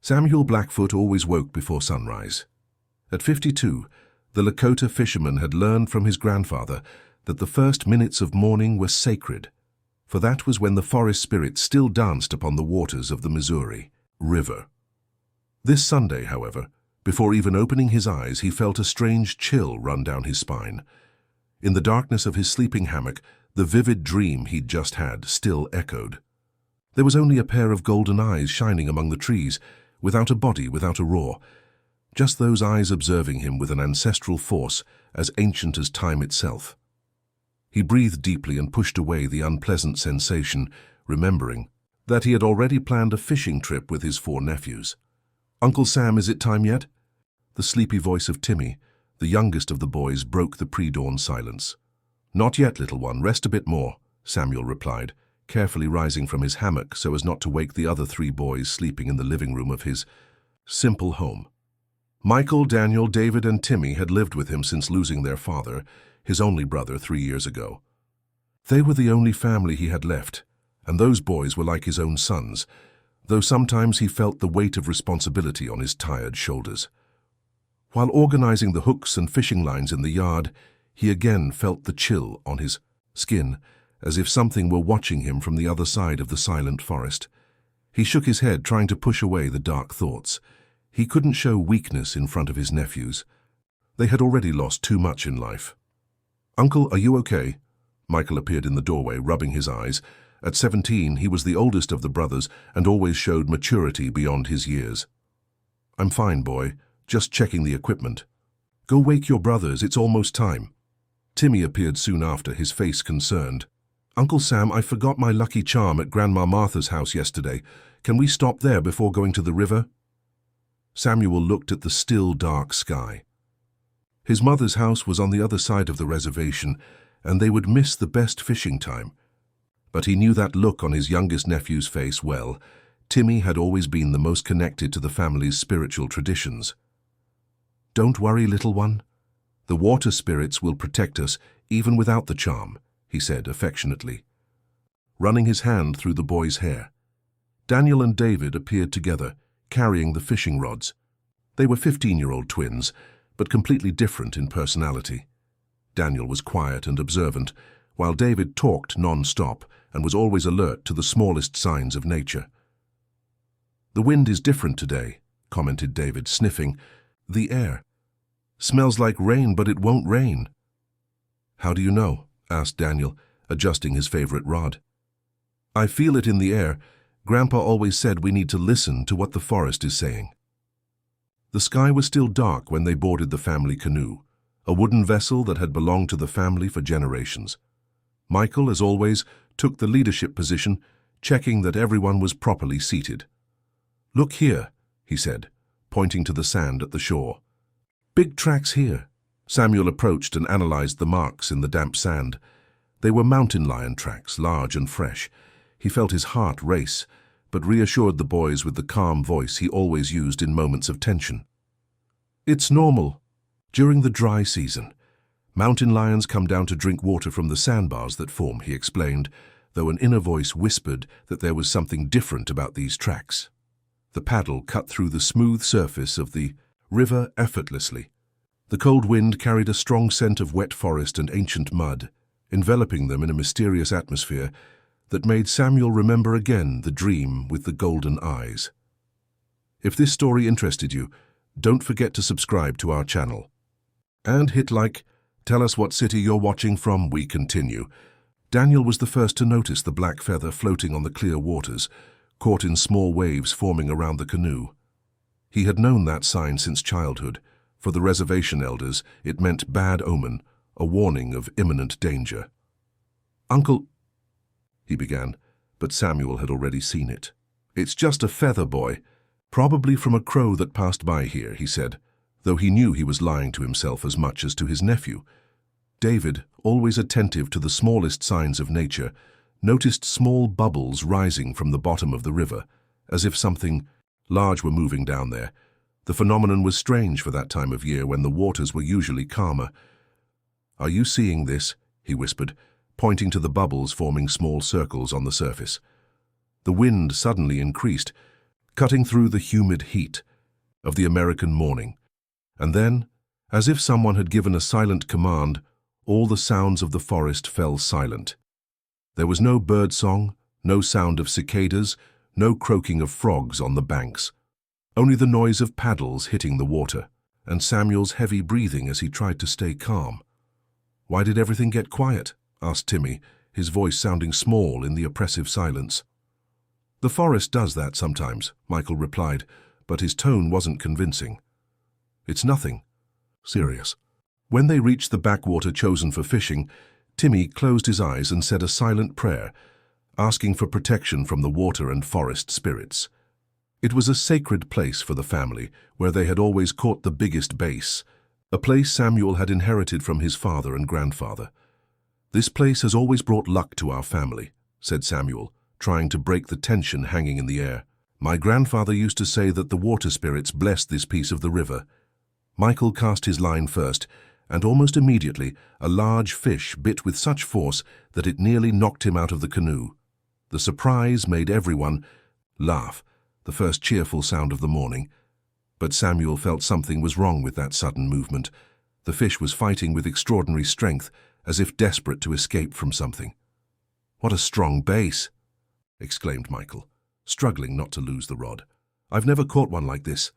Samuel Blackfoot always woke before sunrise. At 52, the Lakota fisherman had learned from his grandfather that the first minutes of morning were sacred, for that was when the forest spirit still danced upon the waters of the Missouri River. This Sunday, however, before even opening his eyes, he felt a strange chill run down his spine. In the darkness of his sleeping hammock, the vivid dream he'd just had still echoed. There was only a pair of golden eyes shining among the trees, without a body, without a roar. Just those eyes observing him with an ancestral force as ancient as time itself. He breathed deeply and pushed away the unpleasant sensation, remembering that he had already planned a fishing trip with his 4 nephews. "Uncle Sam, is it time yet?" The sleepy voice of Timmy, the youngest of the boys, broke the pre-dawn silence. "Not yet, little one. Rest a bit more," Samuel replied, carefully rising from his hammock so as not to wake the other 3 boys sleeping in the living room of his simple home. Michael, Daniel, David, and Timmy had lived with him since losing their father, his only brother, 3 years ago. They were the only family he had left, and those boys were like his own sons, though sometimes he felt the weight of responsibility on his tired shoulders. While organizing the hooks and fishing lines in the yard, he again felt the chill on his skin, as if something were watching him from the other side of the silent forest. He shook his head, trying to push away the dark thoughts. He couldn't show weakness in front of his nephews. They had already lost too much in life. "Uncle, are you okay?" Michael appeared in the doorway, rubbing his eyes. At 17, he was the oldest of the brothers and always showed maturity beyond his years. "I'm fine, boy. Just checking the equipment." "Go wake your brothers. It's almost time." Timmy appeared soon after, his face concerned. "Uncle Sam, I forgot my lucky charm at Grandma Martha's house yesterday. Can we stop there before going to the river?" Samuel looked at the still, dark sky. His mother's house was on the other side of the reservation, and they would miss the best fishing time. But he knew that look on his youngest nephew's face well. Timmy had always been the most connected to the family's spiritual traditions. "Don't worry, little one. The water spirits will protect us even without the charm," he said affectionately, running his hand through the boy's hair. Daniel and David appeared together, carrying the fishing rods. They were 15-year-old twins, but completely different in personality. Daniel was quiet and observant, while David talked non-stop and was always alert to the smallest signs of nature. "The wind is different today," commented David, sniffing. "The air smells like rain, but it won't rain." "How do you know?" asked Daniel, adjusting his favorite rod. "I feel it in the air. Grandpa always said we need to listen to what the forest is saying." The sky was still dark when they boarded the family canoe, a wooden vessel that had belonged to the family for generations. Michael, as always, took the leadership position, checking that everyone was properly seated. "Look here," he said, pointing to the sand at the shore. "Big tracks here." Samuel approached and analyzed the marks in the damp sand. They were mountain lion tracks, large and fresh. He felt his heart race, but reassured the boys with the calm voice he always used in moments of tension. "It's normal. During the dry season, mountain lions come down to drink water from the sandbars that form," he explained, though an inner voice whispered that there was something different about these tracks. The paddle cut through the smooth surface of the river effortlessly. The cold wind carried a strong scent of wet forest and ancient mud, enveloping them in a mysterious atmosphere that made Samuel remember again the dream with the golden eyes. If this story interested you, don't forget to subscribe to our channel. And hit like. Tell us what city you're watching from. We continue. Daniel was the first to notice the black feather floating on the clear waters, caught in small waves forming around the canoe. He had known that sign since childhood. For the reservation elders, it meant bad omen, a warning of imminent danger. "Uncle," he began, but Samuel had already seen it. "It's just a feather, boy. Probably from a crow that passed by here," he said, though he knew he was lying to himself as much as to his nephew. David, always attentive to the smallest signs of nature, noticed small bubbles rising from the bottom of the river, as if something large were moving down there. The phenomenon was strange for that time of year when the waters were usually calmer. "Are you seeing this?" he whispered, pointing to the bubbles forming small circles on the surface. The wind suddenly increased, cutting through the humid heat of the American morning. And then, as if someone had given a silent command, all the sounds of the forest fell silent. There was no bird song, no sound of cicadas, no croaking of frogs on the banks. Only the noise of paddles hitting the water, and Samuel's heavy breathing as he tried to stay calm. "Why did everything get quiet?" asked Timmy, his voice sounding small in the oppressive silence. "The forest does that sometimes," Michael replied, but his tone wasn't convincing. "It's nothing. Serious." When they reached the backwater chosen for fishing, Timmy closed his eyes and said a silent prayer, asking for protection from the water and forest spirits. It was a sacred place for the family, where they had always caught the biggest bass, a place Samuel had inherited from his father and grandfather. "This place has always brought luck to our family," said Samuel, trying to break the tension hanging in the air. "My grandfather used to say that the water spirits blessed this piece of the river." Michael cast his line first, and almost immediately a large fish bit with such force that it nearly knocked him out of the canoe. The surprise made everyone laugh, the first cheerful sound of the morning. But Samuel felt something was wrong with that sudden movement. The fish was fighting with extraordinary strength, as if desperate to escape from something. "What a strong base!" exclaimed Michael, struggling not to lose the rod. "I've never caught one like this."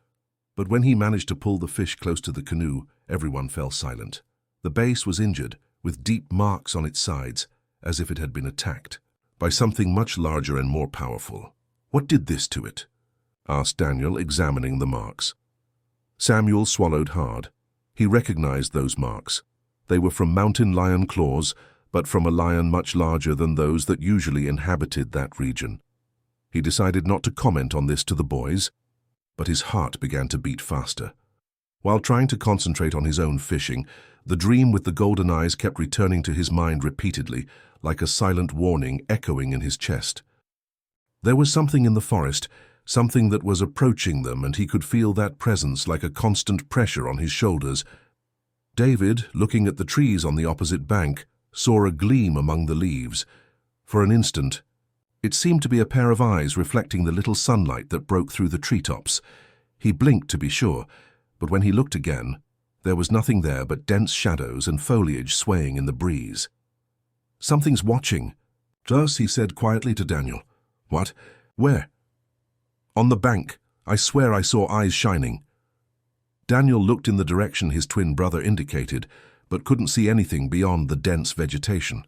But when he managed to pull the fish close to the canoe, everyone fell silent. The base was injured, with deep marks on its sides, as if it had been attacked by something much larger and more powerful. "What did this to it?" asked Daniel, examining the marks. Samuel swallowed hard. He recognized those marks. They were from mountain lion claws, but from a lion much larger than those that usually inhabited that region. He decided not to comment on this to the boys, but his heart began to beat faster. While trying to concentrate on his own fishing, the dream with the golden eyes kept returning to his mind repeatedly, like a silent warning echoing in his chest. There was something in the forest, something that was approaching them, and he could feel that presence like a constant pressure on his shoulders. David, looking at the trees on the opposite bank, saw a gleam among the leaves. For an instant, it seemed to be a pair of eyes reflecting the little sunlight that broke through the treetops. He blinked to be sure, but when he looked again, there was nothing there but dense shadows and foliage swaying in the breeze. "Something's watching." "Just," he said quietly to Daniel. "What? Where?" "On the bank. I swear I saw eyes shining." Daniel looked in the direction his twin brother indicated, but couldn't see anything beyond the dense vegetation.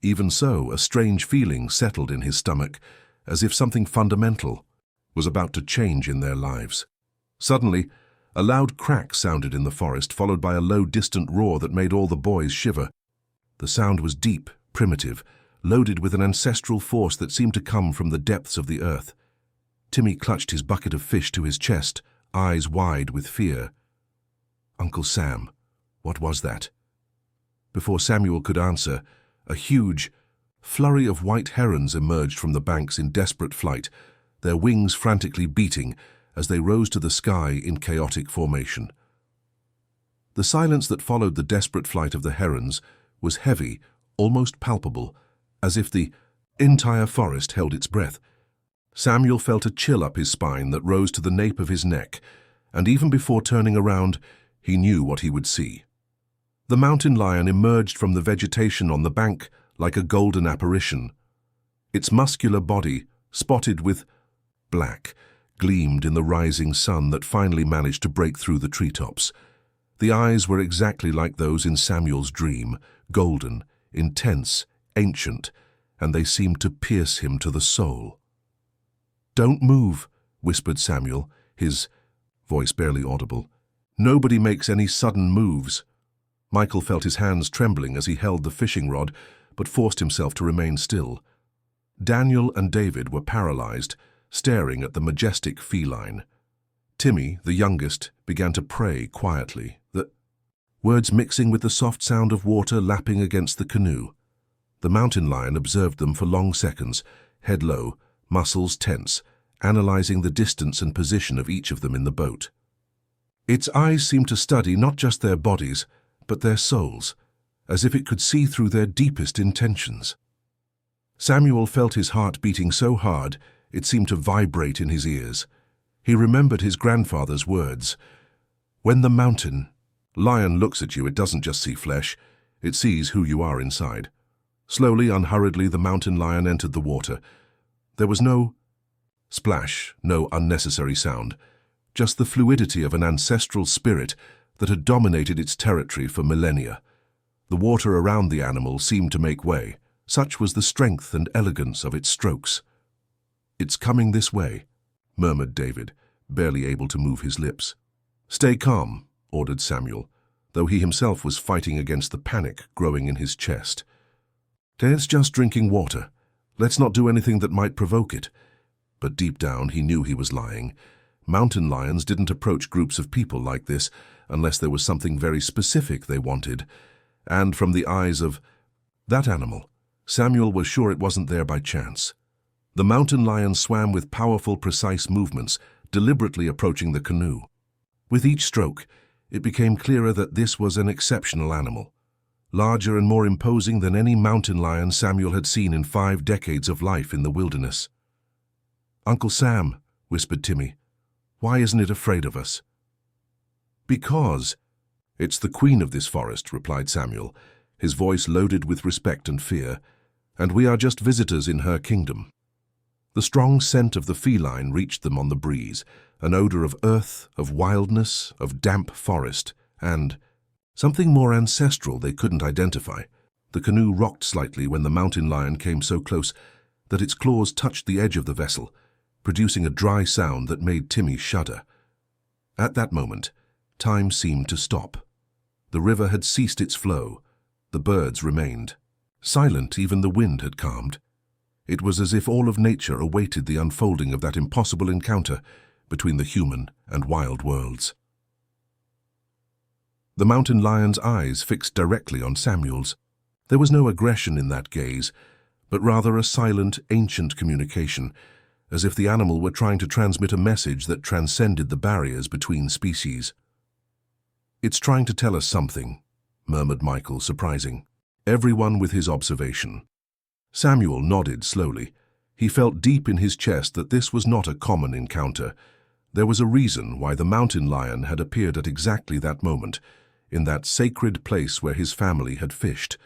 Even so, a strange feeling settled in his stomach, as if something fundamental was about to change in their lives. Suddenly, a loud crack sounded in the forest, followed by a low, distant roar that made all the boys shiver. The sound was deep, primitive, loaded with an ancestral force that seemed to come from the depths of the earth. Timmy clutched his bucket of fish to his chest, eyes wide with fear. "Uncle Sam, what was that?" Before Samuel could answer, a huge flurry of white herons emerged from the banks in desperate flight, their wings frantically beating as they rose to the sky in chaotic formation. The silence that followed the desperate flight of the herons was heavy, almost palpable, as if the entire forest held its breath. Samuel felt a chill up his spine that rose to the nape of his neck, and even before turning around, he knew what he would see. The mountain lion emerged from the vegetation on the bank like a golden apparition. Its muscular body, spotted with black, gleamed in the rising sun that finally managed to break through the treetops. The eyes were exactly like those in Samuel's dream, golden, intense, ancient, and they seemed to pierce him to the soul. "Don't move," whispered Samuel, his voice barely audible. "Nobody makes any sudden moves." Michael felt his hands trembling as he held the fishing rod, but forced himself to remain still. Daniel and David were paralyzed, staring at the majestic feline. Timmy, the youngest, began to pray quietly, the words mixing with the soft sound of water lapping against the canoe. The mountain lion observed them for long seconds, head low, muscles tense, analyzing the distance and position of each of them in the boat. Its eyes seemed to study not just their bodies, but their souls, as if it could see through their deepest intentions. Samuel felt his heart beating so hard it seemed to vibrate in his ears. He remembered his grandfather's words. When the mountain lion looks at you, it doesn't just see flesh, it sees who you are inside. Slowly, unhurriedly, the mountain lion entered the water. There was no splash, no unnecessary sound, just the fluidity of an ancestral spirit that had dominated its territory for millennia. The water around the animal seemed to make way. Such was the strength and elegance of its strokes. "It's coming this way," murmured David, barely able to move his lips. "Stay calm," ordered Samuel, though he himself was fighting against the panic growing in his chest. "It's just drinking water. Let's not do anything that might provoke it." But deep down he knew he was lying. Mountain lions didn't approach groups of people like this unless there was something very specific they wanted. And from the eyes of that animal, Samuel was sure it wasn't there by chance. The mountain lion swam with powerful, precise movements, deliberately approaching the canoe. With each stroke, it became clearer that this was an exceptional animal, larger and more imposing than any mountain lion Samuel had seen in 5 decades of life in the wilderness. "Uncle Sam," whispered Timmy, "why isn't it afraid of us?" "Because it's the queen of this forest," replied Samuel, his voice loaded with respect and fear, "and we are just visitors in her kingdom." The strong scent of the feline reached them on the breeze, an odor of earth, of wildness, of damp forest, and something more ancestral they couldn't identify. The canoe rocked slightly when the mountain lion came so close that its claws touched the edge of the vessel, producing a dry sound that made Timmy shudder. At that moment, time seemed to stop. The river had ceased its flow. The birds remained. Silent, even the wind had calmed. It was as if all of nature awaited the unfolding of that impossible encounter between the human and wild worlds. The mountain lion's eyes fixed directly on Samuel's. There was no aggression in that gaze, but rather a silent, ancient communication, as if the animal were trying to transmit a message that transcended the barriers between species. "It's trying to tell us something," murmured Michael, surprising everyone with his observation. Samuel nodded slowly. He felt deep in his chest that this was not a common encounter. There was a reason why the mountain lion had appeared at exactly that moment, in that sacred place where his family had fished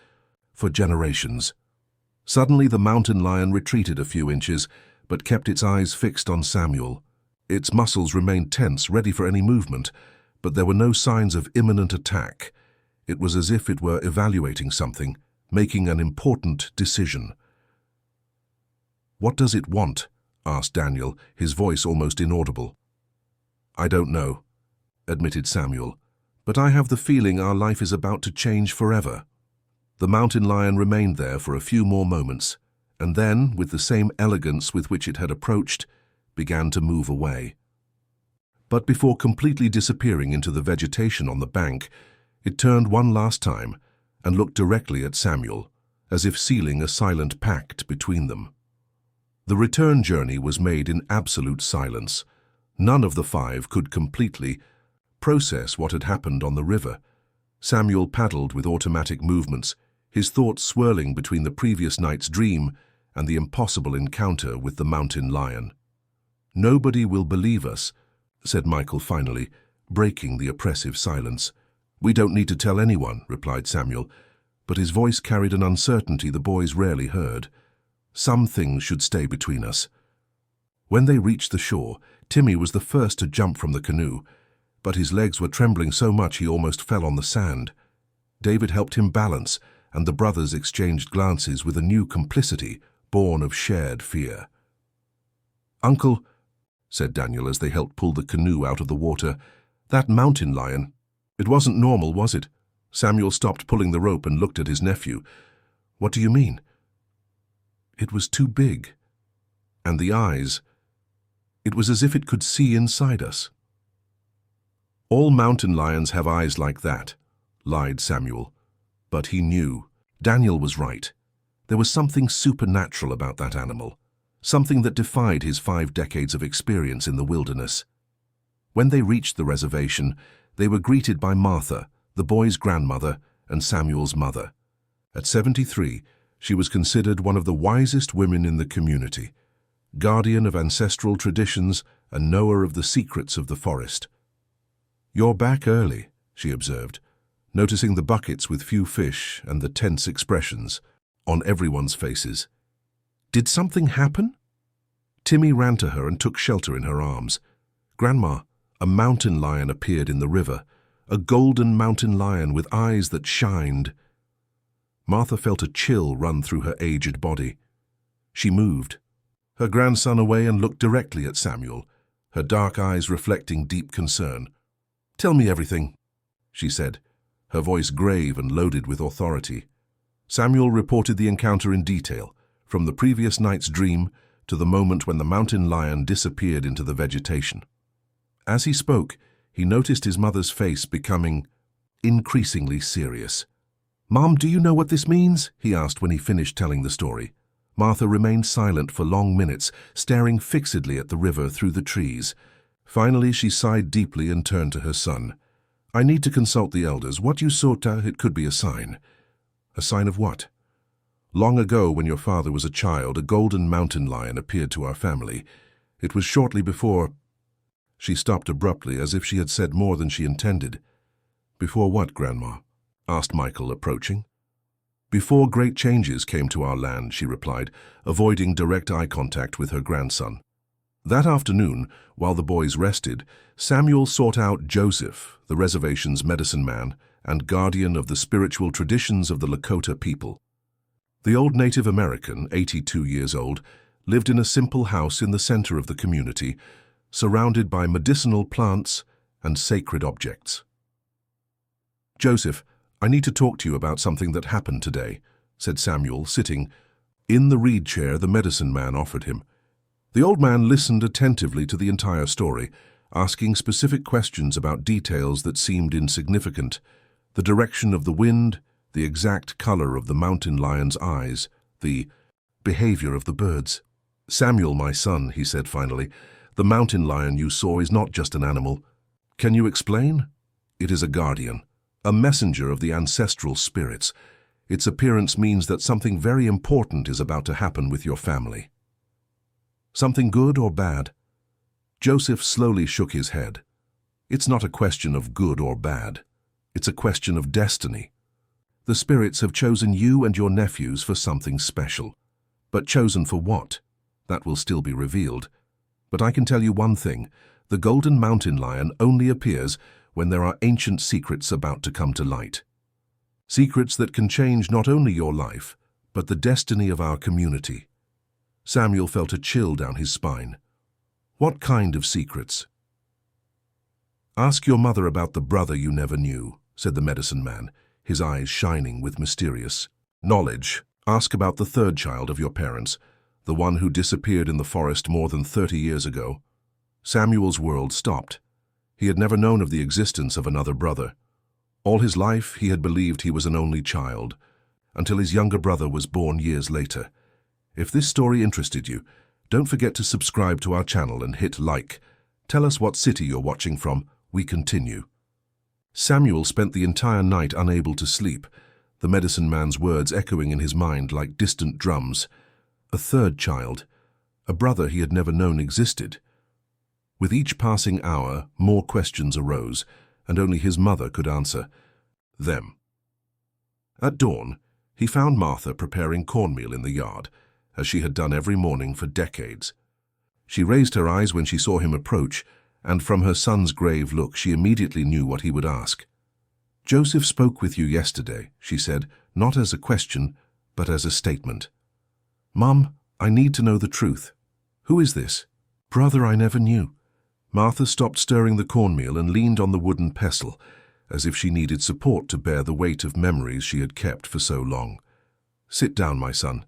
for generations. Suddenly the mountain lion retreated a few inches, but kept its eyes fixed on Samuel. Its muscles remained tense, ready for any movement, but there were no signs of imminent attack. It was as if it were evaluating something, making an important decision. "What does it want?" asked Daniel, his voice almost inaudible. "I don't know," admitted Samuel, "but I have the feeling our life is about to change forever." The mountain lion remained there for a few more moments, and then, with the same elegance with which it had approached, began to move away. But before completely disappearing into the vegetation on the bank, it turned one last time and looked directly at Samuel, as if sealing a silent pact between them. The return journey was made in absolute silence. None of the 5 could completely process what had happened on the river. Samuel paddled with automatic movements, his thoughts swirling between the previous night's dream and the impossible encounter with the mountain lion. "Nobody will believe us," said Michael finally, breaking the oppressive silence. "We don't need to tell anyone," replied Samuel, but his voice carried an uncertainty the boys rarely heard. "Some things should stay between us." When they reached the shore, Timmy was the first to jump from the canoe, but his legs were trembling so much he almost fell on the sand. David helped him balance, and the brothers exchanged glances with a new complicity born of shared fear. "Uncle," said Daniel as they helped pull the canoe out of the water, "that mountain lion, it wasn't normal, was it?" Samuel stopped pulling the rope and looked at his nephew. "What do you mean?" "It was too big. And the eyes, it was as if it could see inside us." "All mountain lions have eyes like that," lied Samuel. But he knew. Daniel was right. There was something supernatural about that animal, something that defied his 5 decades of experience in the wilderness. When they reached the reservation, they were greeted by Martha, the boy's grandmother, and Samuel's mother. At 73, she was considered one of the wisest women in the community, guardian of ancestral traditions a knower of the secrets of the forest. "You're back early," she observed, noticing the buckets with few fish and the tense expressions on everyone's faces. "Did something happen?" Timmy ran to her and took shelter in her arms. "Grandma, a mountain lion appeared in the river, a golden mountain lion with eyes that shined." Martha felt a chill run through her aged body. She moved her grandson away and looked directly at Samuel, her dark eyes reflecting deep concern. "Tell me everything," she said, her voice grave and loaded with authority. Samuel reported the encounter in detail, from the previous night's dream to the moment when the mountain lion disappeared into the vegetation. As he spoke, he noticed his mother's face becoming increasingly serious. "Mom, do you know what this means?" he asked when he finished telling the story. Martha remained silent for long minutes, staring fixedly at the river through the trees. Finally, she sighed deeply and turned to her son. "I need to consult the elders. What you saw, it could be a sign." "A sign of what?" "Long ago, when your father was a child, a golden mountain lion appeared to our family. It was shortly before—" She stopped abruptly, as if she had said more than she intended. "Before what, Grandma?" asked Michael, approaching. "Before great changes came to our land," she replied, avoiding direct eye contact with her grandson. That afternoon, while the boys rested, Samuel sought out Joseph, the reservation's medicine man and guardian of the spiritual traditions of the Lakota people. The old Native American, 82 years old, lived in a simple house in the center of the community, surrounded by medicinal plants and sacred objects. "Joseph, I need to talk to you about something that happened today," said Samuel, sitting in the reed chair the medicine man offered him. The old man listened attentively to the entire story, asking specific questions about details that seemed insignificant: the direction of the wind, the exact color of the mountain lion's eyes, the behavior of the birds. "Samuel, my son," he said finally, "the mountain lion you saw is not just an animal. Can you explain? It is a guardian, a messenger of the ancestral spirits. Its appearance means that something very important is about to happen with your family." "Something good or bad?" Joseph slowly shook his head. "It's not a question of good or bad. It's a question of destiny. The spirits have chosen you and your nephews for something special. But chosen for what? That will still be revealed. But I can tell you one thing: the golden mountain lion only appears when there are ancient secrets about to come to light. Secrets that can change not only your life, but the destiny of our community." Samuel felt a chill down his spine. "What kind of secrets?" "Ask your mother about the brother you never knew," said the medicine man, his eyes shining with mysterious knowledge. "Ask about the third child of your parents, the one who disappeared in the forest more than 30 years ago." Samuel's world stopped. He had never known of the existence of another brother. All his life, he had believed he was an only child, until his younger brother was born years later. If this story interested you, don't forget to subscribe to our channel and hit like. Tell us what city you're watching from. We continue. Samuel spent the entire night unable to sleep, the medicine man's words echoing in his mind like distant drums. A third child, a brother he had never known existed. With each passing hour, more questions arose, and only his mother could answer them. At dawn, he found Martha preparing cornmeal in the yard, as she had done every morning for decades. She raised her eyes when she saw him approach, and from her son's grave look she immediately knew what he would ask. "Joseph spoke with you yesterday," she said, not as a question, but as a statement. "Mom, I need to know the truth. Who is this brother I never knew?" Martha stopped stirring the cornmeal and leaned on the wooden pestle, as if she needed support to bear the weight of memories she had kept for so long. "Sit down, my son.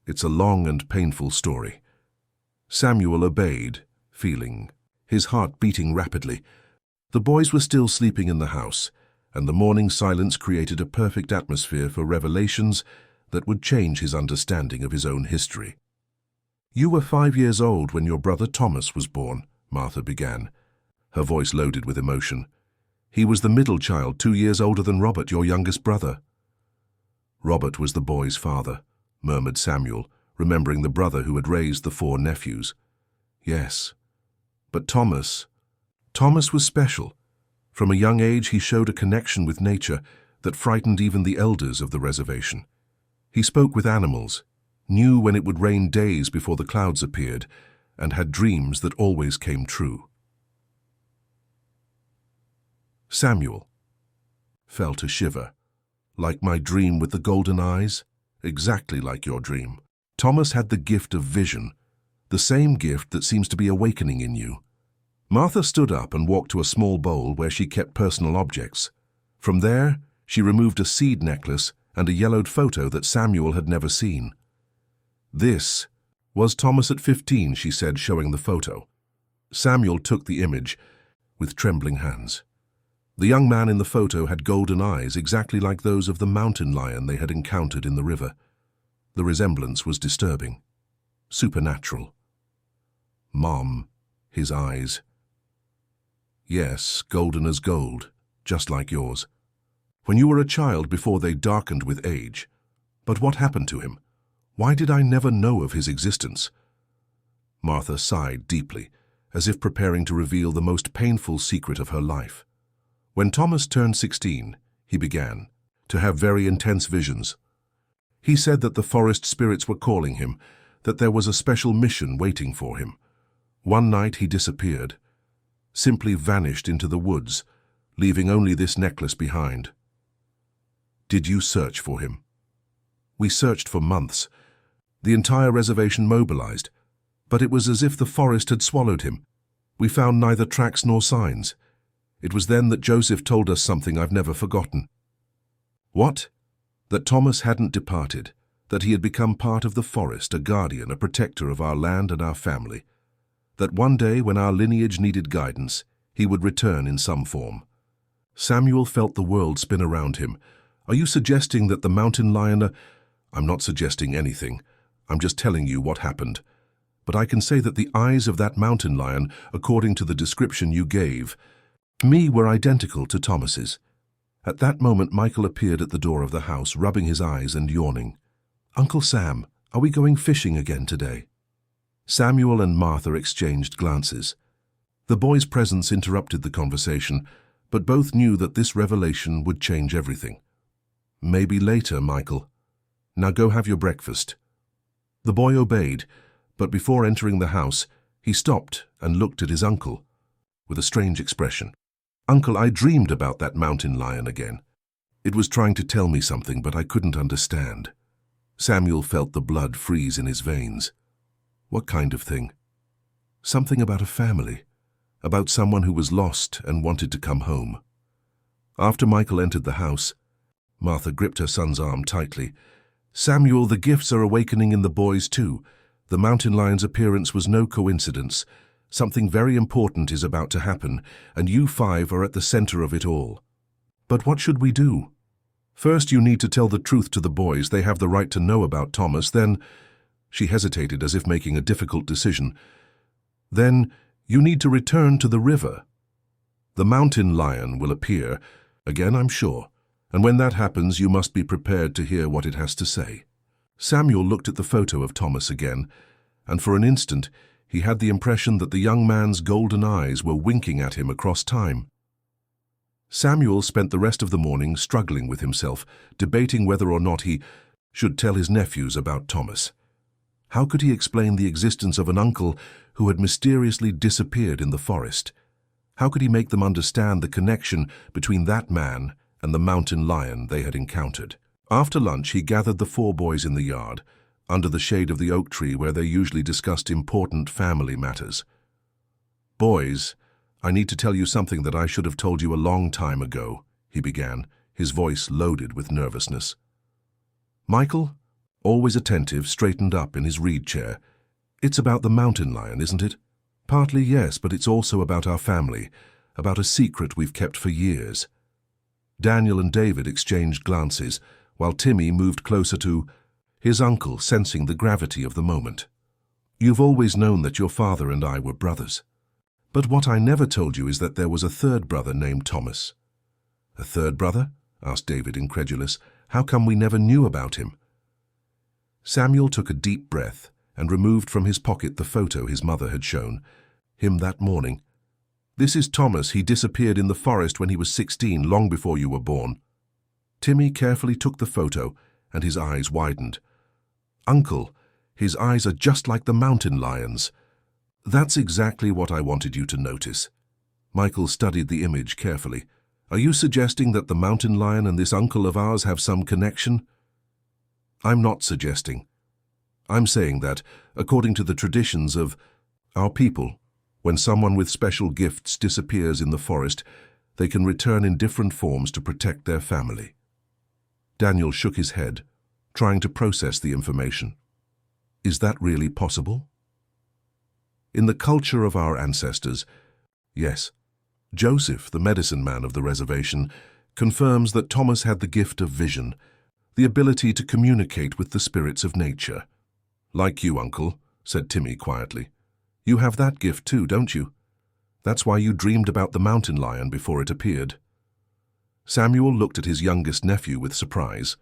It's a long and painful story." Samuel obeyed, feeling his heart beating rapidly. The boys were still sleeping in the house, and the morning silence created a perfect atmosphere for revelations that would change his understanding of his own history. "You were 5 years old when your brother Thomas was born," Martha began, her voice loaded with emotion. "He was the middle child, 2 years older than Robert, your youngest brother." "Robert was the boy's father," murmured Samuel, remembering the brother who had raised the 4 nephews. "Yes, But Thomas was special. From a young age he showed a connection with nature that frightened even the elders of the reservation. He spoke with animals, knew when it would rain days before the clouds appeared, and had dreams that always came true. Samuel felt a shiver. Like my dream with the golden eyes? Exactly like your dream. Thomas had the gift of vision, the same gift that seems to be awakening in you. Martha stood up and walked to a small bowl where she kept personal objects. From there, she removed a seed necklace and a yellowed photo that Samuel had never seen. This was Thomas at 15, she said, showing the photo. Samuel took the image with trembling hands. The young man in the photo had golden eyes exactly like those of the mountain lion they had encountered in the river. The resemblance was disturbing, supernatural. Mom, his eyes. Yes, golden as gold, just like yours. When you were a child before they darkened with age. But what happened to him? Why did I never know of his existence? Martha sighed deeply, as if preparing to reveal the most painful secret of her life. When Thomas turned 16, he began to have very intense visions. He said that the forest spirits were calling him, that there was a special mission waiting for him. One night he disappeared, simply vanished into the woods, leaving only this necklace behind. Did you search for him? We searched for months. The entire reservation mobilized, but it was as if the forest had swallowed him. We found neither tracks nor signs. It was then that Joseph told us something I've never forgotten. What? That Thomas hadn't departed, that he had become part of the forest, a guardian, a protector of our land and our family. That one day, when our lineage needed guidance, he would return in some form. Samuel felt the world spin around him. Are you suggesting that the mountain lion... I'm not suggesting anything. I'm just telling you what happened. But I can say that the eyes of that mountain lion, according to the description you gave, were identical to Thomas's. At that moment, Michael appeared at the door of the house, rubbing his eyes and yawning. Uncle Sam, are we going fishing again today? Samuel and Martha exchanged glances. The boy's presence interrupted the conversation, but both knew that this revelation would change everything. Maybe later, Michael. Now go have your breakfast. The boy obeyed, but before entering the house, he stopped and looked at his uncle with a strange expression. Uncle, I dreamed about that mountain lion again. It was trying to tell me something, but I couldn't understand. Samuel felt the blood freeze in his veins. What kind of thing? Something about a family, about someone who was lost and wanted to come home. After Michael entered the house, Martha gripped her son's arm tightly. Samuel, the gifts are awakening in the boys too. The mountain lion's appearance was no coincidence. Something very important is about to happen, and you 5 are at the center of it all. But what should we do? First, you need to tell the truth to the boys. They have the right to know about Thomas. Then, she hesitated as if making a difficult decision. Then, you need to return to the river. The mountain lion will appear, again I'm sure, and when that happens you must be prepared to hear what it has to say. Samuel looked at the photo of Thomas again, and for an instant he had the impression that the young man's golden eyes were winking at him across time. Samuel spent the rest of the morning struggling with himself, debating whether or not he should tell his nephews about Thomas. How could he explain the existence of an uncle who had mysteriously disappeared in the forest? How could he make them understand the connection between that man and the mountain lion they had encountered? After lunch, he gathered the 4 boys in the yard, under the shade of the oak tree where they usually discussed important family matters. Boys, I need to tell you something that I should have told you a long time ago, he began, his voice loaded with nervousness. Michael, always attentive, straightened up in his reed chair. It's about the mountain lion, isn't it? Partly, yes, but it's also about our family, about a secret we've kept for years. Daniel and David exchanged glances, while Timmy moved closer to his uncle, sensing the gravity of the moment. You've always known that your father and I were brothers. But what I never told you is that there was a 3rd brother named Thomas. A 3rd brother? Asked David, incredulous. How come we never knew about him? Samuel took a deep breath and removed from his pocket the photo his mother had shown. Him that morning. This is Thomas. He disappeared in the forest when he was 16, long before you were born. Timmy carefully took the photo, and his eyes widened. Uncle, his eyes are just like the mountain lions. That's exactly what I wanted you to notice. Michael studied the image carefully. Are you suggesting that the mountain lion and this uncle of ours have some connection? I'm not suggesting. I'm saying that, according to the traditions of our people, when someone with special gifts disappears in the forest, they can return in different forms to protect their family. Daniel shook his head, trying to process the information. Is that really possible? In the culture of our ancestors, yes. Joseph, the medicine man of the reservation, confirms that Thomas had the gift of vision, the ability to communicate with the spirits of nature. Like you, Uncle, said Timmy quietly. You have that gift too, don't you? That's why you dreamed about the mountain lion before it appeared. Samuel looked at his youngest nephew with surprise.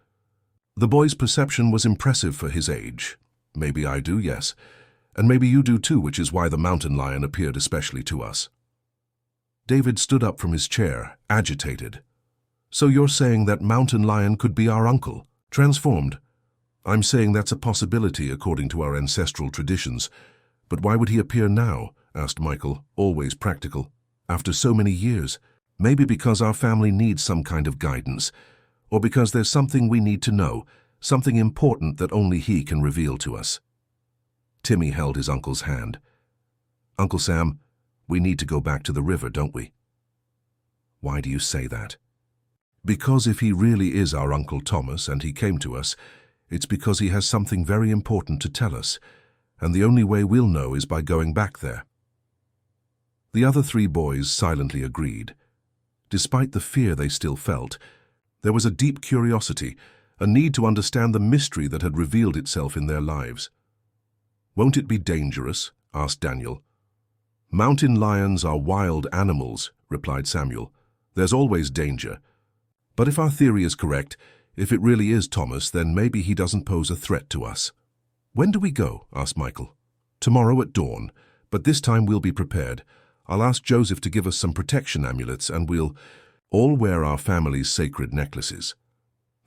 The boy's perception was impressive for his age. Maybe I do, yes. And maybe you do too, which is why the mountain lion appeared especially to us. David stood up from his chair, agitated. So you're saying that mountain lion could be our uncle, transformed? I'm saying that's a possibility according to our ancestral traditions. But why would he appear now? Asked Michael, always practical. After so many years. Maybe because our family needs some kind of guidance, or because there's something we need to know, something important that only he can reveal to us. Timmy held his uncle's hand. Uncle Sam, we need to go back to the river, don't we? Why do you say that? Because if he really is our Uncle Thomas and he came to us, it's because he has something very important to tell us, and the only way we'll know is by going back there. The other three boys silently agreed. Despite the fear they still felt, there was a deep curiosity, a need to understand the mystery that had revealed itself in their lives. Won't it be dangerous? Asked Daniel. Mountain lions are wild animals, replied Samuel. There's always danger. But if our theory is correct, if it really is Thomas, then maybe he doesn't pose a threat to us. When do we go? Asked Michael. Tomorrow at dawn, but this time we'll be prepared. I'll ask Joseph to give us some protection amulets and we'll all wear our family's sacred necklaces.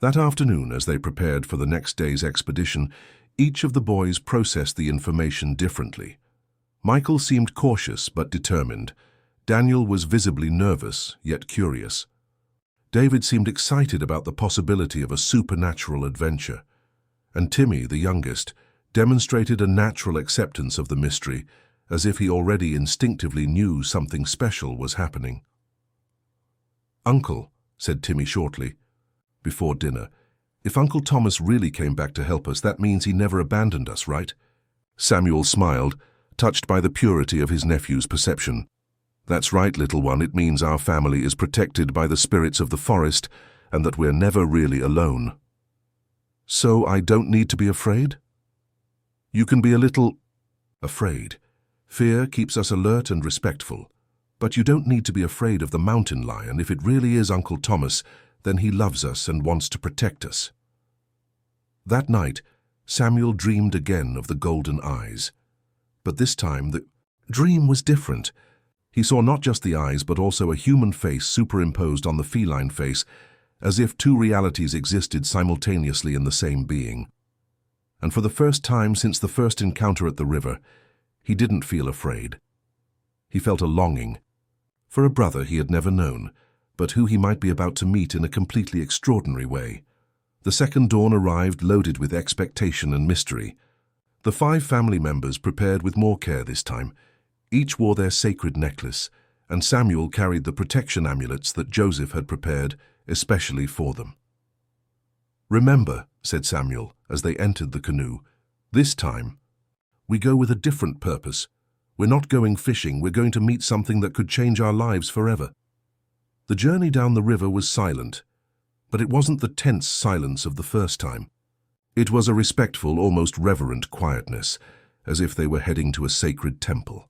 That afternoon, as they prepared for the next day's expedition, each of the boys processed the information differently. Michael seemed cautious but determined. Daniel was visibly nervous, yet curious. David seemed excited about the possibility of a supernatural adventure. And Timmy, the youngest, demonstrated a natural acceptance of the mystery, as if he already instinctively knew something special was happening. Uncle, said Timmy shortly, before dinner, if Uncle Thomas really came back to help us, that means he never abandoned us, right? Samuel smiled, touched by the purity of his nephew's perception. That's right, little one, it means our family is protected by the spirits of the forest and that we're never really alone. So I don't need to be afraid? You can be a little afraid. Fear keeps us alert and respectful. But you don't need to be afraid of the mountain lion. If it really is Uncle Thomas, then he loves us and wants to protect us. That night, Samuel dreamed again of the golden eyes. But this time the dream was different. He saw not just the eyes, but also a human face superimposed on the feline face, as if two realities existed simultaneously in the same being. And for the first time since the first encounter at the river, he didn't feel afraid. He felt a longing for a brother he had never known, but who he might be about to meet in a completely extraordinary way. The second dawn arrived loaded with expectation and mystery. The 5 family members prepared with more care this time. Each wore their sacred necklace, and Samuel carried the protection amulets that Joseph had prepared especially for them. Remember, said Samuel as they entered the canoe, this time we go with a different purpose. We're not going fishing, we're going to meet something that could change our lives forever. The journey down the river was silent, but it wasn't the tense silence of the first time. It was a respectful, almost reverent quietness, as if they were heading to a sacred temple.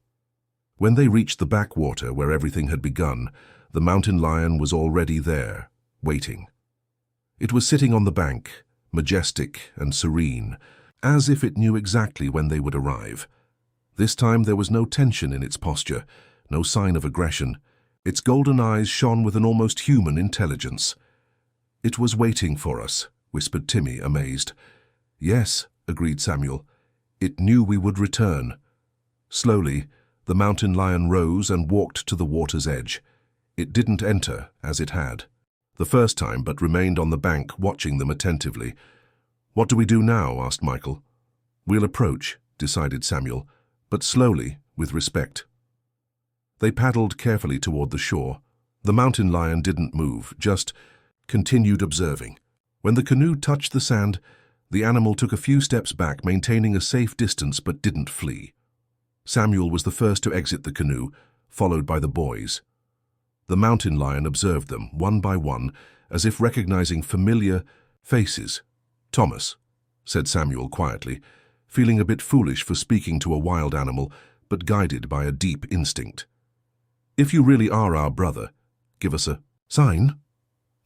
When they reached the backwater where everything had begun, the mountain lion was already there, waiting. It was sitting on the bank, majestic and serene, as if it knew exactly when they would arrive. This time there was no tension in its posture, no sign of aggression. Its golden eyes shone with an almost human intelligence. "It was waiting for us," whispered Timmy, amazed. "Yes," agreed Samuel. "It knew we would return." Slowly, the mountain lion rose and walked to the water's edge. It didn't enter, as it had the first time, but remained on the bank, watching them attentively. "What do we do now?" asked Michael. "We'll approach," decided Samuel, "but slowly, with respect." They paddled carefully toward the shore. The mountain lion didn't move, just continued observing. When the canoe touched the sand, the animal took a few steps back, maintaining a safe distance but didn't flee. Samuel was the first to exit the canoe, followed by the boys. The mountain lion observed them, one by one, as if recognizing familiar faces. "Thomas," said Samuel quietly, feeling a bit foolish for speaking to a wild animal, but guided by a deep instinct. "If you really are our brother, give us a sign."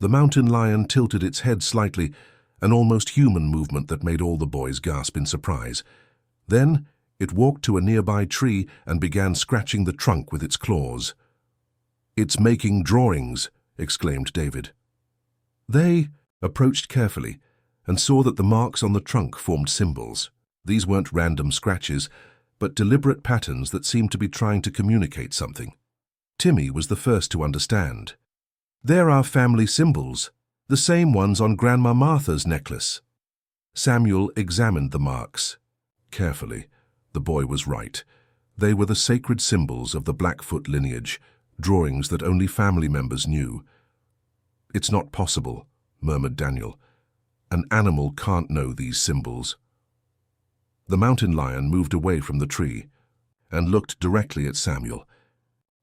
The mountain lion tilted its head slightly, an almost human movement that made all the boys gasp in surprise. Then it walked to a nearby tree and began scratching the trunk with its claws. "It's making drawings," exclaimed David. They approached carefully and saw that the marks on the trunk formed symbols. These weren't random scratches, but deliberate patterns that seemed to be trying to communicate something. Timmy was the first to understand. "They're our family symbols, the same ones on Grandma Martha's necklace." Samuel examined the marks. Carefully, the boy was right. They were the sacred symbols of the Blackfoot lineage, drawings that only family members knew. "It's not possible," murmured Daniel. "An animal can't know these symbols." The mountain lion moved away from the tree and looked directly at Samuel.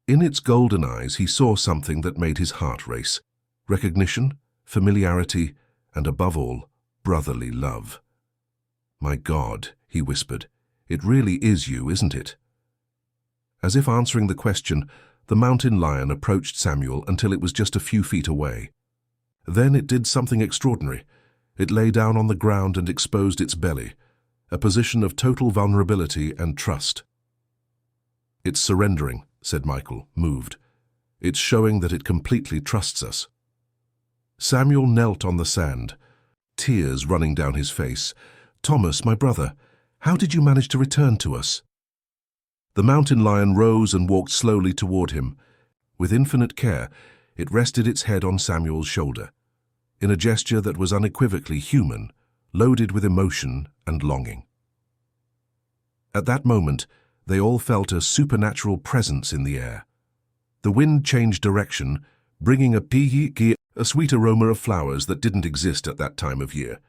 In its golden eyes he saw something that made his heart race. Recognition, familiarity, and above all, brotherly love. "My God," he whispered, "it really is you, isn't it?" As if answering the question, the mountain lion approached Samuel until it was just a few feet away. Then it did something extraordinary. It lay down on the ground and exposed its belly, a position of total vulnerability and trust. "It's surrendering," said Michael, moved. "It's showing that it completely trusts us." Samuel knelt on the sand, tears running down his face. "Thomas, my brother, how did you manage to return to us?" The mountain lion rose and walked slowly toward him. With infinite care, it rested its head on Samuel's shoulder, in a gesture that was unequivocally human, loaded with emotion and longing. At that moment, they all felt a supernatural presence in the air. The wind changed direction, bringing a sweet aroma of flowers that didn't exist at that time of year.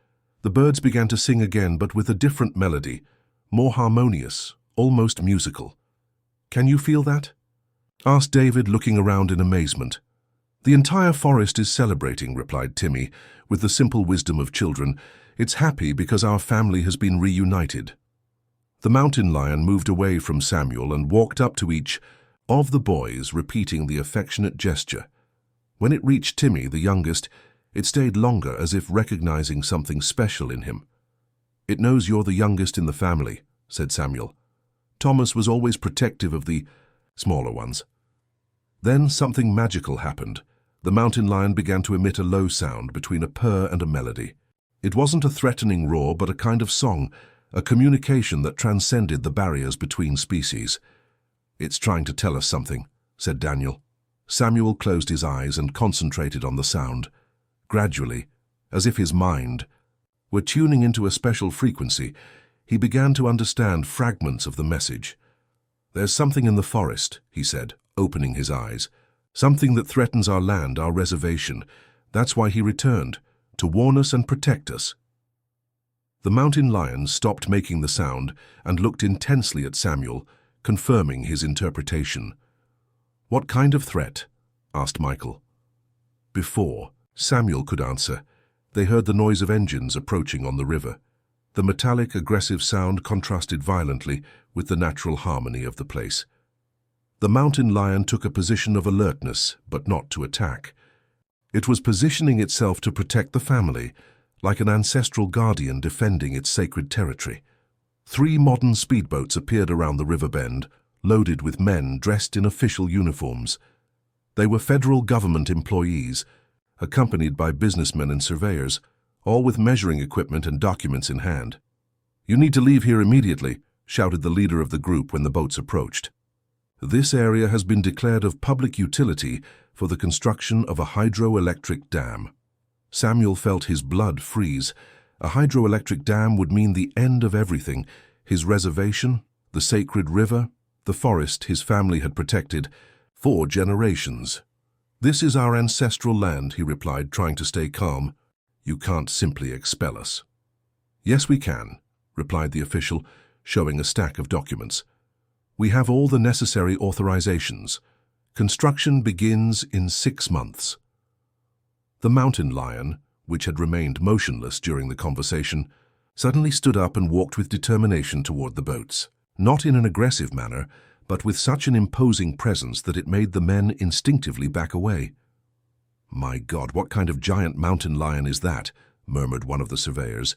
The birds began to sing again, but with a different melody, more harmonious, almost musical. "Can you feel that?" asked David, looking around in amazement. "The entire forest is celebrating," replied Timmy, with the simple wisdom of children. "It's happy because our family has been reunited." The mountain lion moved away from Samuel and walked up to each of the boys, repeating the affectionate gesture. When it reached Timmy, the youngest, it stayed longer, as if recognizing something special in him. "It knows you're the youngest in the family," said Samuel. "Thomas was always protective of the smaller ones." Then something magical happened. The mountain lion began to emit a low sound between a purr and a melody. It wasn't a threatening roar, but a kind of song, a communication that transcended the barriers between species. "It's trying to tell us something," said Daniel. Samuel closed his eyes and concentrated on the sound. Gradually, as if his mind were tuning into a special frequency, he began to understand fragments of the message. "There's something in the forest," he said, opening his eyes. "Something that threatens our land, our reservation. That's why he returned, to warn us and protect us." The mountain lion stopped making the sound and looked intensely at Samuel, confirming his interpretation. "What kind of threat?" asked Michael. Before Samuel could answer, they heard the noise of engines approaching on the river. The metallic, aggressive sound contrasted violently with the natural harmony of the place. The mountain lion took a position of alertness, but not to attack. It was positioning itself to protect the family, like an ancestral guardian defending its sacred territory. 3 modern speedboats appeared around the river bend, loaded with men dressed in official uniforms. They were federal government employees, accompanied by businessmen and surveyors, all with measuring equipment and documents in hand. "You need to leave here immediately," shouted the leader of the group when the boats approached. "This area has been declared of public utility for the construction of a hydroelectric dam." Samuel felt his blood freeze. A hydroelectric dam would mean the end of everything: his reservation, the sacred river, the forest his family had protected for generations. "This is our ancestral land," he replied, trying to stay calm. "You can't simply expel us." "Yes, we can," replied the official, showing a stack of documents. "We have all the necessary authorizations. Construction begins in 6 months. The mountain lion, which had remained motionless during the conversation, suddenly stood up and walked with determination toward the boats. Not in an aggressive manner, but with such an imposing presence that it made the men instinctively back away. "My God, what kind of giant mountain lion is that?" murmured one of the surveyors.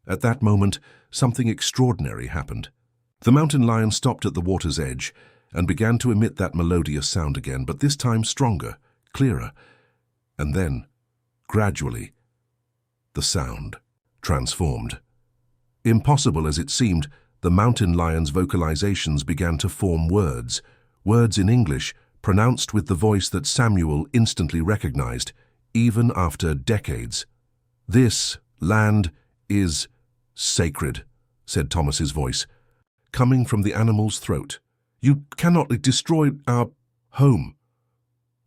At that moment, something extraordinary happened. The mountain lion stopped at the water's edge and began to emit that melodious sound again, but this time stronger, clearer. And then, gradually, the sound transformed. Impossible as it seemed, the mountain lion's vocalizations began to form words in English, pronounced with the voice that Samuel instantly recognized, even after decades. "This land is sacred," said Thomas's voice, coming from the animal's throat. "You cannot destroy our home."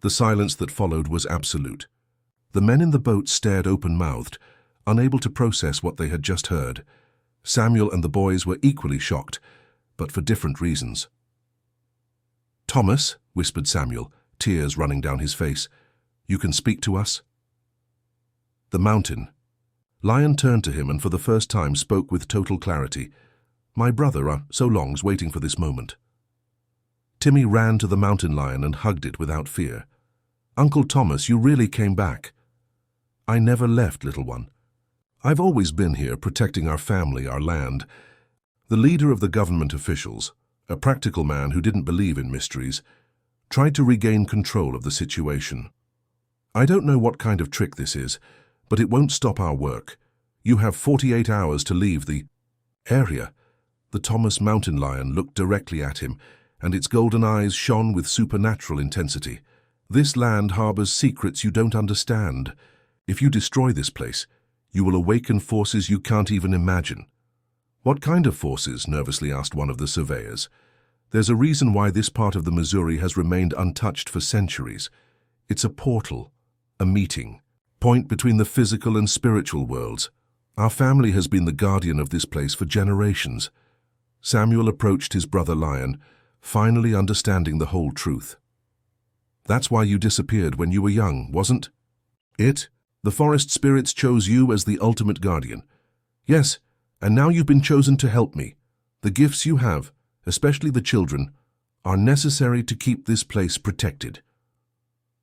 The silence that followed was absolute. The men in the boat stared open-mouthed, unable to process what they had just heard. Samuel and the boys were equally shocked, but for different reasons. "Thomas," whispered Samuel, tears running down his face, "you can speak to us?" The mountain lion turned to him and for the first time spoke with total clarity. "My brother, so long's waiting for this moment." Timmy ran to the mountain lion and hugged it without fear. "Uncle Thomas, you really came back." "I never left, little one. I've always been here, protecting our family, our land." The leader of the government officials, a practical man who didn't believe in mysteries, tried to regain control of the situation. "I don't know what kind of trick this is, but it won't stop our work. You have 48 hours to leave the area." The Thomas mountain lion looked directly at him, and its golden eyes shone with supernatural intensity. "This land harbors secrets you don't understand. If you destroy this place, you will awaken forces you can't even imagine." "What kind of forces?" nervously asked one of the surveyors. "There's a reason why this part of the Missouri has remained untouched for centuries. It's a portal, a meeting point between the physical and spiritual worlds. Our family has been the guardian of this place for generations." Samuel approached his brother lion, finally understanding the whole truth. "That's why you disappeared when you were young, wasn't it? The forest spirits chose you as the ultimate guardian." "Yes, and now you've been chosen to help me. The gifts you have, especially the children, are necessary to keep this place protected."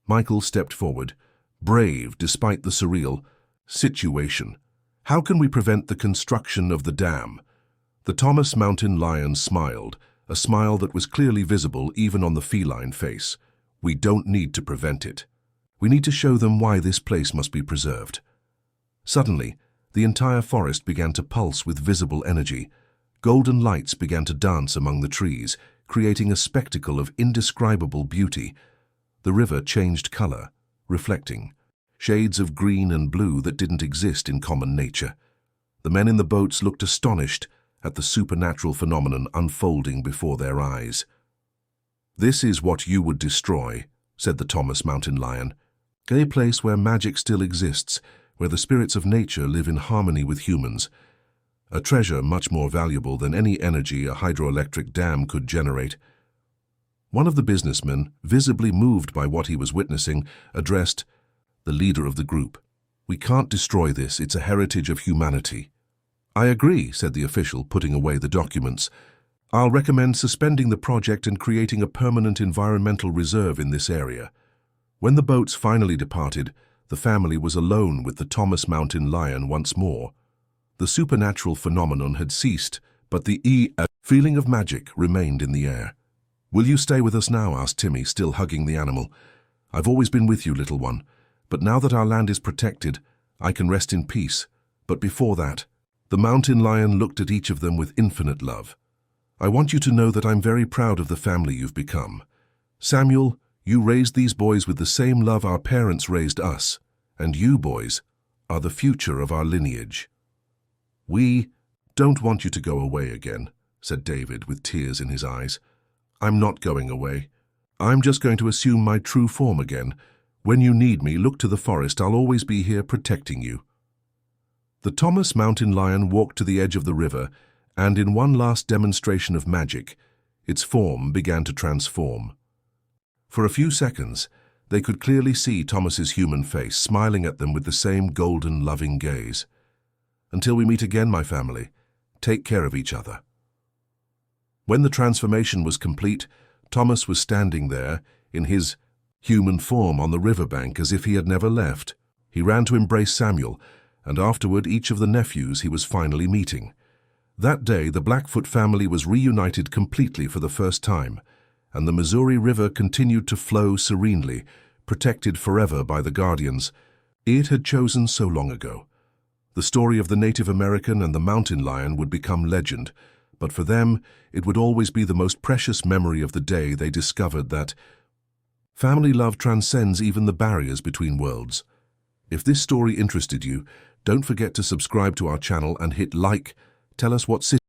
Michael stepped forward, brave despite the surreal situation. "How can we prevent the construction of the dam?" The Thomas mountain lion smiled, a smile that was clearly visible even on the feline face. "We don't need to prevent it. We need to show them why this place must be preserved." Suddenly, the entire forest began to pulse with visible energy. Golden lights began to dance among the trees, creating a spectacle of indescribable beauty. The river changed color, reflecting shades of green and blue that didn't exist in common nature. The men in the boats looked astonished at the supernatural phenomenon unfolding before their eyes. "This is what you would destroy," said the Thomas mountain lion. "A place where magic still exists, where the spirits of nature live in harmony with humans. A treasure much more valuable than any energy a hydroelectric dam could generate." One of the businessmen, visibly moved by what he was witnessing, addressed the leader of the group. "We can't destroy this. It's a heritage of humanity." "I agree," said the official, putting away the documents. "I'll recommend suspending the project and creating a permanent environmental reserve in this area." When the boats finally departed, the family was alone with the Thomas mountain lion once more. The supernatural phenomenon had ceased, but the feeling of magic remained in the air. "Will you stay with us now?" asked Timmy, still hugging the animal. "I've always been with you, little one, but now that our land is protected, I can rest in peace. But before that," the mountain lion looked at each of them with infinite love. "I want you to know that I'm very proud of the family you've become. Samuel, you raised these boys with the same love our parents raised us, and you, boys, are the future of our lineage." "We don't want you to go away again," said David with tears in his eyes. "I'm not going away. I'm just going to assume my true form again. When you need me, look to the forest. I'll always be here protecting you." The Thomas mountain lion walked to the edge of the river, and in one last demonstration of magic, its form began to transform. For a few seconds, they could clearly see Thomas's human face, smiling at them with the same golden, loving gaze. "Until we meet again, my family, take care of each other." When the transformation was complete, Thomas was standing there, in his human form on the riverbank as if he had never left. He ran to embrace Samuel, and afterward each of the nephews he was finally meeting. That day, the Blackfoot family was reunited completely for the first time, and the Missouri River continued to flow serenely, protected forever by the guardians it had chosen so long ago. The story of the Native American and the mountain lion would become legend, but for them, it would always be the most precious memory of the day they discovered that family love transcends even the barriers between worlds. If this story interested you, don't forget to subscribe to our channel and hit like. Tell us what city